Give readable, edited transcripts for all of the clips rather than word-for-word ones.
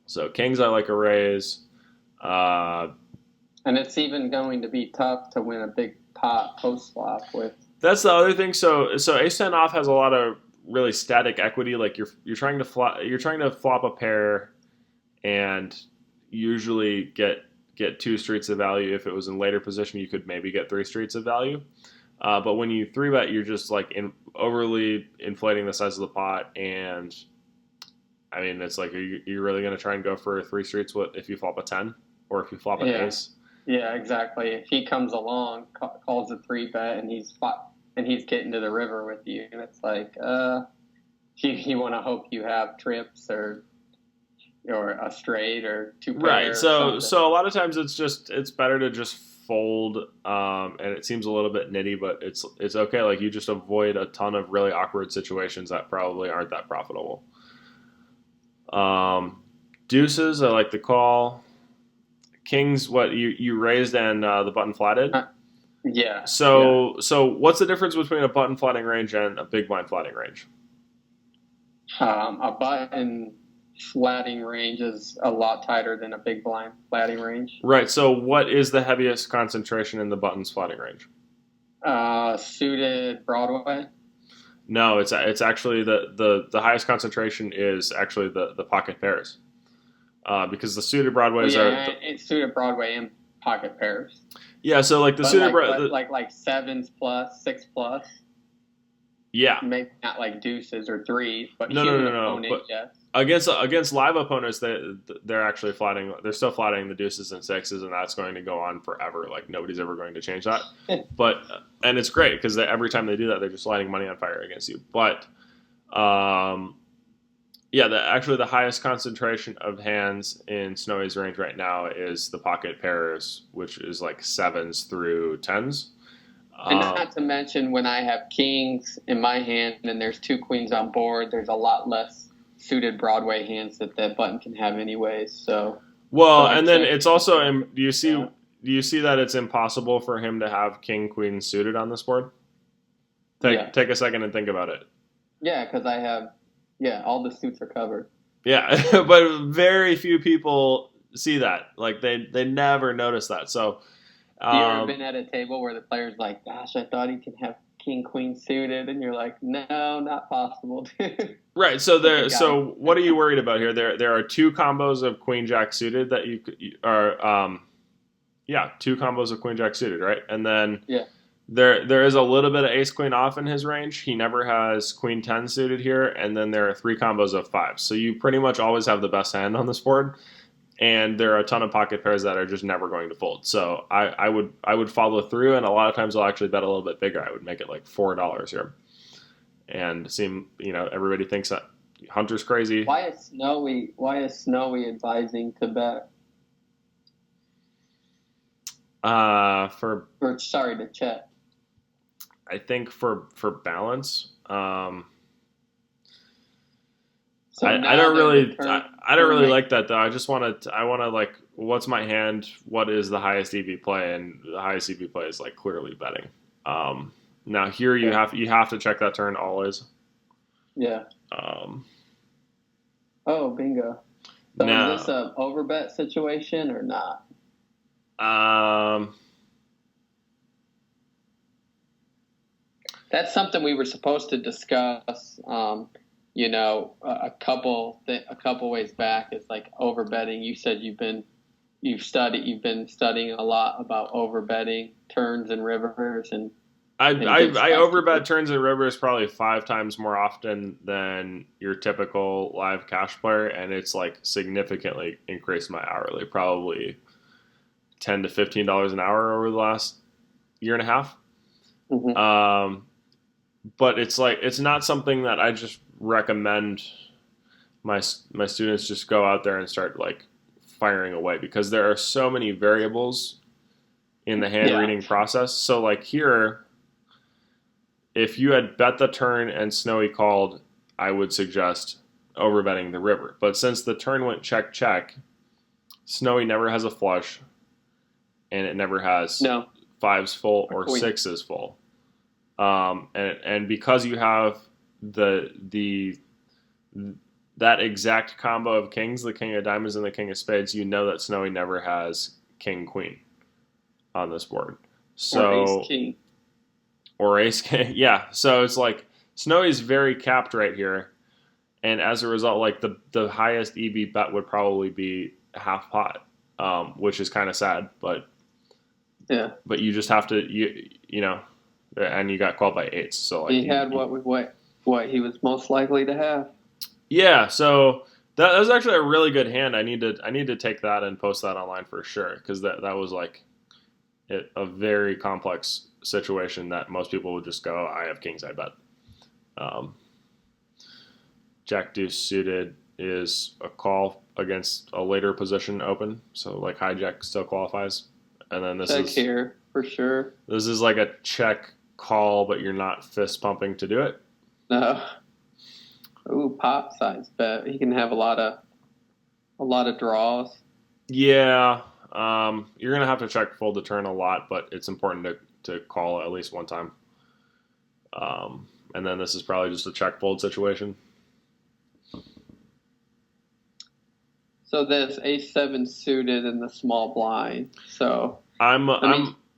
So kings I like a raise. Uh, And it's even going to be tough to win a big pot post flop with. that's the other thing. So ace ten off has a lot of really static equity. Like you're trying to flop a pair and usually get two streets of value. If it was in later position, you could maybe get three streets of value. But when you three bet, you're just like overly inflating the size of the pot, and I mean, it's like, are you really going to try and go for three streets? What if you flop a 10 or if you flop an Yeah, ace? yeah, exactly. If he comes along, calls a three bet, and he's getting to the river with you, and it's like, you want to hope you have trips or a straight or two Right. pair or something. So a lot of times it's better to just fold, and it seems a little bit nitty, but it's okay. Like you just avoid a ton of really awkward situations that probably aren't that profitable. Um, Deuces, I like the call. Kings, what you raised and the button flatted. Uh, yeah, yeah. So what's the difference between a button flatting range and a big blind flatting range? A button flatting range is a lot tighter than a big blind flatting range. Right. So what is the heaviest concentration in the buttons flatting range? Suited Broadway. No, it's actually the highest concentration is actually the pocket pairs, because the suited Oh broadways are yeah, it's suited Broadway and pocket pairs. yeah. So like the But suited like sevens plus, six plus, yeah. maybe not like deuces or threes, but No, no, human no, no. opponent, But yes. against live opponents, they're actually flatting. They're still flatting the deuces and sixes, and that's going to go on forever. Like nobody's ever going to change that. But and it's great because every time they do that, they're just lighting money on fire against you. But um, yeah, actually the highest concentration of hands in Snowy's range right now is the pocket pairs, which is like sevens through tens. And Um, not to mention when I have kings in my hand and there's two queens on board, there's a lot less suited Broadway hands that that button can have anyways. So well, I and then can't it's also that. do you see that it's impossible for him to have king queen suited on this board? Yeah, Take a second and think about it. yeah, because I have all the suits are covered. Yeah, but very few people see that. Like they never notice that. So You ever um, been at a table where the player's like, "Gosh, I thought he can have king queen suited," and you're like, "No, not possible, dude." right. So But the there. guy, So what are you worried about here? There are two combos of queen jack suited that you are. Yeah, two combos of queen jack suited, right? And then yeah, there is a little bit of ace queen off in his range. He never has queen ten suited here, and then there are three combos of fives. So you pretty much always have the best hand on this board, and there are a ton of pocket pairs that are just never going to fold. So I would follow through, and a lot of times I'll actually bet a little bit bigger. I would make it like $4 here, and seem everybody thinks that Hunter's crazy. why is Snowy advising to bet For or sorry to check? I think for balance. So I now don't they're the really turn I don't turn really make. like that though. I want to like what's my hand? What is the highest EV play? And the highest EV play is like clearly betting. Now here Yeah, you have to check that turn always. yeah. Um, Oh, bingo. So is this now a overbet situation or not? um, That's something we were supposed to discuss. A couple ways back. It's like overbetting. You said you've been studying a lot about overbetting turns and rivers and good I stuff to overbet do. turns and rivers probably five times more often than your typical live cash player, and it's like significantly increased my hourly, probably $10 to $15 an hour over the last year and a half. Hmm. Um, but it's like it's not something that I just recommend my students just go out there and start like firing away because there are so many variables in the hand Yeah. reading process. So like here, if you had bet the turn and Snowy called, I would suggest overbetting the river. But since the turn went check check, Snowy never has a flush and it never has No. fives full A or queen. sixes full. And because you have the that exact combo of kings, the king of diamonds and the king of spades, you know that Snowy never has king queen on this board. or ace So king. or ace king, yeah. So it's like Snowy's very capped right here, and as a result, like the highest EV bet would probably be half pot, which is kind of sad, Yeah, but you just have to you know, and you got called by eights, so like he had what he was most likely to have. yeah, so that was actually a really good hand. I need to take that and post that online for sure because that was like a very complex situation that most people would just go, I have kings, I bet. Um, Jack deuce suited is a call against a later position open, so like hijack still qualifies. And then Check here for sure. This is like a check call, but you're not fist pumping to do it. No. Ooh, pop size bet. He can have a lot of draws. Yeah, you're gonna have to check fold to turn a lot, but it's important to call at least one time. And then this is probably just a check fold situation. So there's ace-7 suited in the small blind. So I'm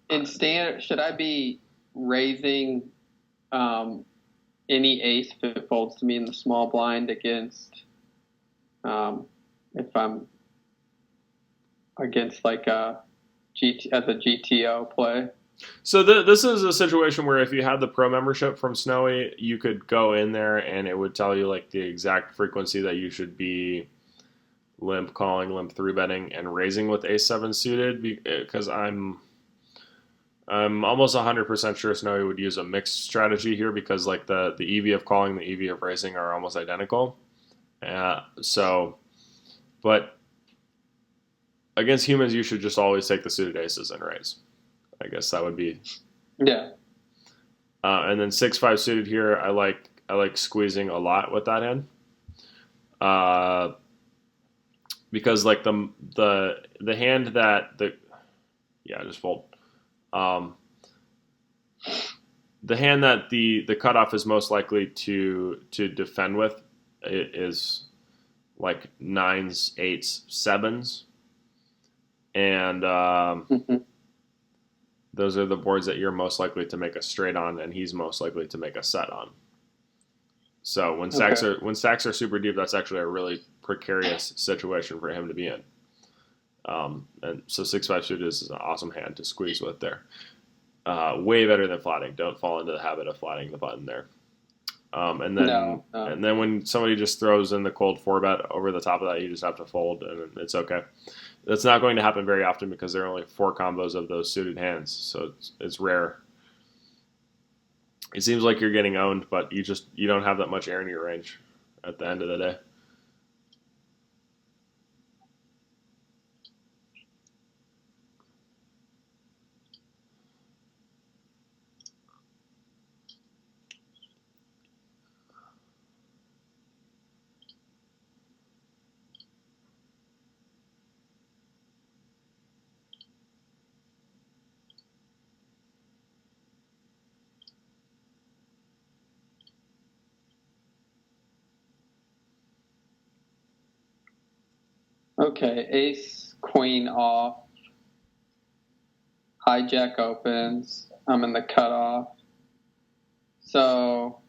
in standard, should I be raising any ace if it folds to me in the small blind against if I'm against like a as a GTO play? So this is a situation where if you had the pro membership from Snowy, you could go in there and it would tell you like the exact frequency that you should be limp calling, limp three betting, and raising with ace-7 suited. Because I'm almost 100% sure Snowy would use a mixed strategy here because like the EV of calling, the EV of raising are almost identical. But against humans, you should just always take the suited aces and raise. I guess that would be. Yeah. And then 6-5 suited here, I like squeezing a lot with that hand. Because like the hand that just fold. The hand that the cutoff is most likely to defend with is like 9s, 8s, 7s, and those are the boards that you're most likely to make a straight on, and he's most likely to make a set on. So when stacks are super deep, that's actually a really precarious situation for him to be in. And so 6-5 suited is an awesome hand to squeeze with there. Way better than flatting. Don't fall into the habit of flatting the button there. And then when somebody just throws in the cold 4-bet over the top of that, you just have to fold, and it's okay. That's not going to happen very often because there are only 4 combos of those suited hands, so it's rare. It seems like you're getting owned, but you don't have that much air in your range at the end of the day. Okay, ace, queen off, hijack opens, I'm in the cutoff. So,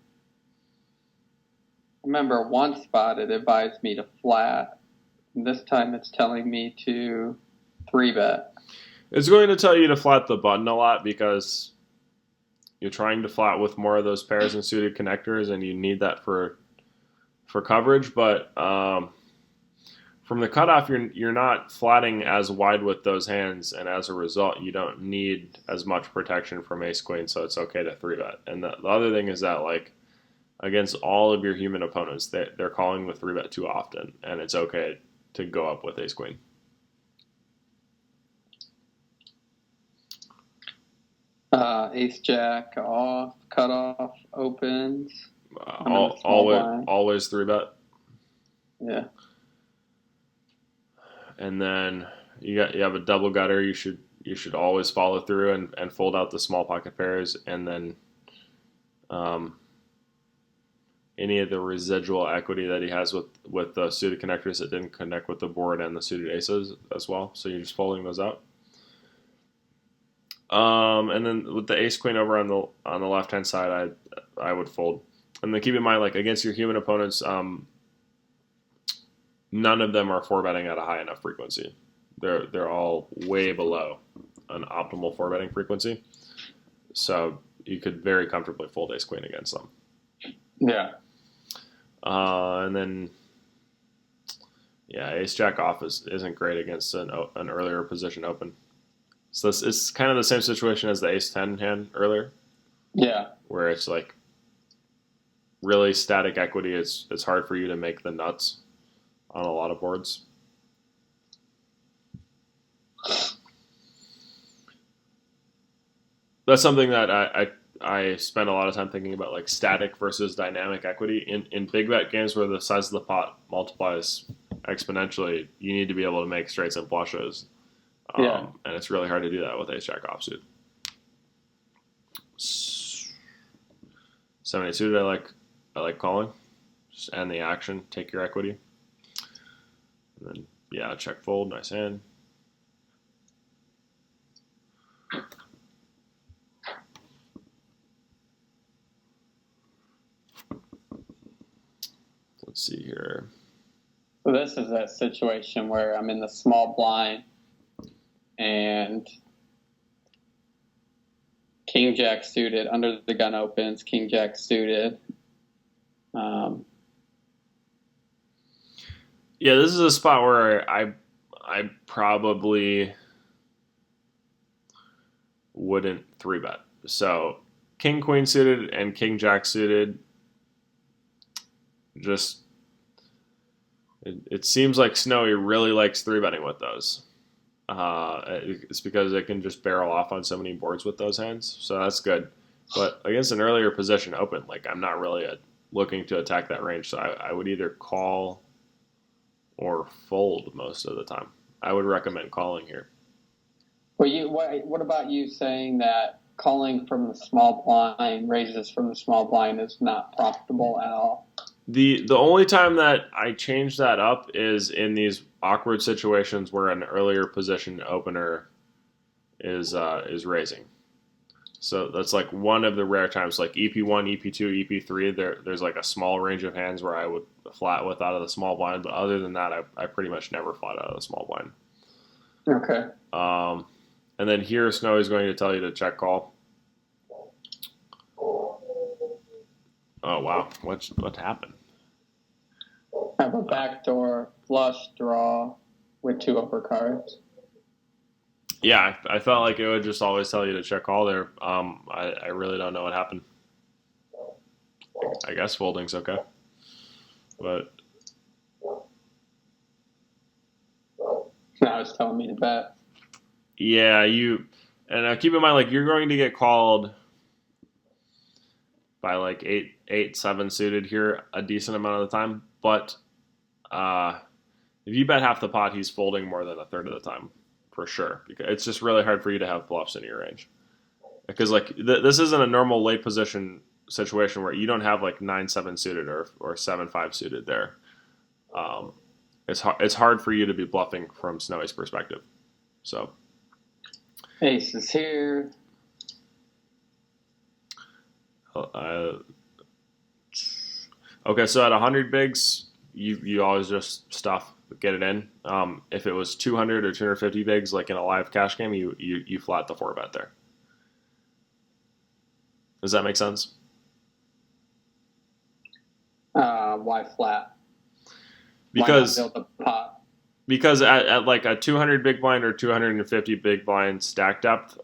remember one spot it advised me to flat. And this time it's telling me to 3-bet. It's going to tell you to flat the button a lot because you're trying to flat with more of those pairs and suited connectors, and you need that for coverage, but from the cutoff, you're not flatting as wide with those hands, and as a result, you don't need as much protection from ace queen, so it's okay to 3-bet. And the other thing is that like against all of your human opponents, they're calling the 3-bet too often, and it's okay to go up with ace queen. Ace jack off, cutoff opens. Always 3-bet. Yeah. And then you have a double gutter. You should always follow through and fold out the small pocket pairs, and then any of the residual equity that he has with the suited connectors that didn't connect with the board and the suited aces as well. So you're just folding those out. And then with the ace queen over on the left hand side, I would fold. And then keep in mind, like against your human opponents, none of them are four betting at a high enough frequency. They're all way below an optimal four betting frequency. So you could very comfortably fold ace queen against them. Yeah. And then, yeah, ace jack off isn't great against an earlier position open. So it's kind of the same situation as the ace 10 hand earlier. Yeah. Where it's like really static equity. It's hard for you to make the nuts on a lot of boards. That's something that I spend a lot of time thinking about, like static versus dynamic equity. In big bet games where the size of the pot multiplies exponentially, you need to be able to make straights and flushes. And it's really hard to do that with ace jack offsuit. 7-8 suited, I like calling. Just end the action, take your equity. And then, yeah, check fold, nice hand. Let's see here. So this is a situation where I'm in the small blind and king jack suited, under the gun opens, king jack suited. Yeah, this is a spot where I probably wouldn't 3-bet. So king queen suited and king jack suited, just it seems like Snowie really likes 3-betting with those. It's because it can just barrel off on so many boards with those hands, so that's good. But against an earlier position open, like I'm not really looking to attack that range, so I would either call or fold most of the time. I would recommend calling here. Well, what about you saying that calling from the small blind, raises from the small blind, is not profitable at all? The only time that I change that up is in these awkward situations where an earlier position opener is raising. So that's like one of the rare times, like EP1, EP2, EP3. There's like a small range of hands where I would flat with out of the small blind, but other than that, I pretty much never flat out of the small blind. Okay. And then here, Snowie's going to tell you to check call. Oh wow, what happened? I have a backdoor flush draw with 2 overcards. Yeah, I felt like it would just always tell you to check call there. I really don't know what happened. I guess folding's okay, but Now it's telling me to bet. yeah, keep in mind, like you're going to get called by like 8-7 suited here a decent amount of the time, but if you bet half the pot, he's folding more than a third of the time for sure. Because it's just really hard for you to have bluffs in your range. Because like this isn't a normal late position situation where you don't have like 9-7 suited or 7-5 suited there. It's hard for you to be bluffing from Snowie's perspective. So ace is here. Okay, so at 100 bigs, you always just stuff, get it in. If it was 200 or 250 bigs, like in a live cash game, you flat the 4-bet there. Does that make sense? Why flat? Because why not build the pot? Because at like a 200 big blind or 250 big blind stack depth,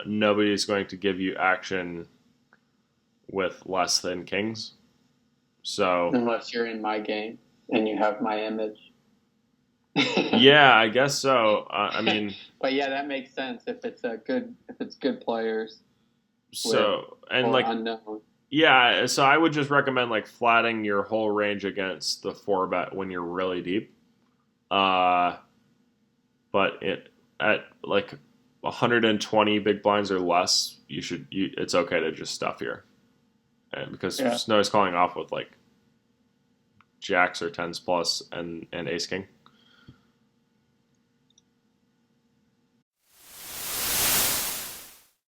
nobody's going to give you action with less than kings. So unless you're in my game and you have my image. Yeah, I guess so. I mean, but yeah, that makes sense if it's good players. So and like unknown. Yeah, so I would just recommend like flatting your whole range against the 4-bet when you're really deep. But at like 120 big blinds or less, it's okay to just stuff here, and because Snow's calling off with like jacks or tens plus and ace king.